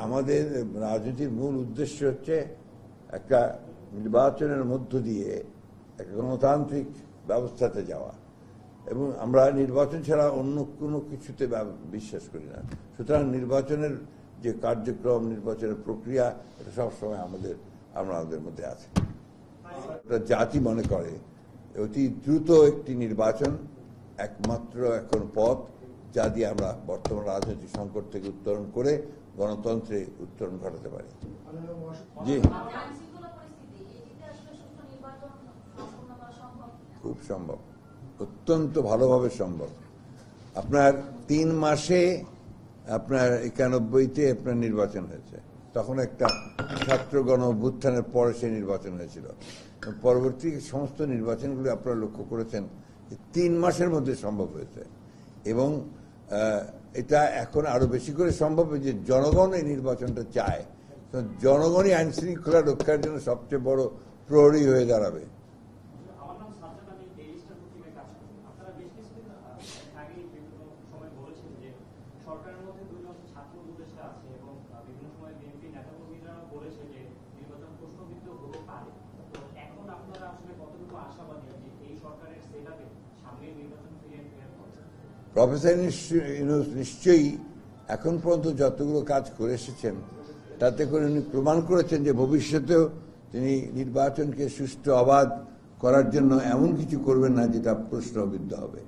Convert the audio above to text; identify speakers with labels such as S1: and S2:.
S1: আমাদের রাজনীতির মূল উদ্দেশ্য হচ্ছে একটা নির্বাচনের মধ্য দিয়ে একটা গণতান্ত্রিক ব্যবস্থাতে যাওয়া, এবং আমরা নির্বাচন ছাড়া অন্য কোনো কিছুতে বিশ্বাস করি না। সুতরাং নির্বাচনের যে কার্যক্রম, নির্বাচনের প্রক্রিয়া, এটা সবসময় আমাদের মধ্যে আছে। জাতি মনে করে অতি দ্রুত একটি নির্বাচন একমাত্র এখন পথ, যা দিয়ে আমরা বর্তমান রাজনৈতিক সংকট থেকে উত্তরণ করে গণতন্ত্রে উত্তরণ ঘটাতে পারি। জি, খুব সম্ভব, অত্যন্ত ভালোভাবে সম্ভব। আপনার 3 মাসে আপনার 91-তে আপনার নির্বাচন হয়েছে, তখন একটা ছাত্র গণ অভ্যুত্থানের পরে সেই নির্বাচন হয়েছিল। পরবর্তী সমস্ত নির্বাচনগুলি আপনারা লক্ষ্য করেছেন 3 মাসের মধ্যে সম্ভব হয়েছে, এবং এটা এখন আরো বেশি করে সম্ভব যে জনগণ এই নির্বাচনটা চায়। জনগণই আইন শৃঙ্খলা রক্ষার জন্য সবচেয়ে বড় প্রহরী হয়ে দাঁড়াবে।
S2: সরকারের মধ্যে 2জন ছাত্র উপদেষ্টা আছে এবং বিভিন্ন সময় বিএনপি নেতাকর্মীরা বলেছে যে নির্বাচন প্রশ্নবিদ্ধ হতে পারে। তো এখন আপনারা আসলে কতটুকু আশাবাদী যে এই সরকারের সেটআপে সামনে নির্বাচন ফিরিয়ে করবে?
S1: প্রফেসর নিশ্চয়ই এখন পর্যন্ত যতগুলো কাজ করে এসেছেন তাতে করে উনি প্রমাণ করেছেন যে ভবিষ্যতেও তিনি নির্বাচনকে সুষ্ঠু অবাধ করার জন্য এমন কিছু করবেন না যেটা প্রশ্নবিদ্ধ হবে।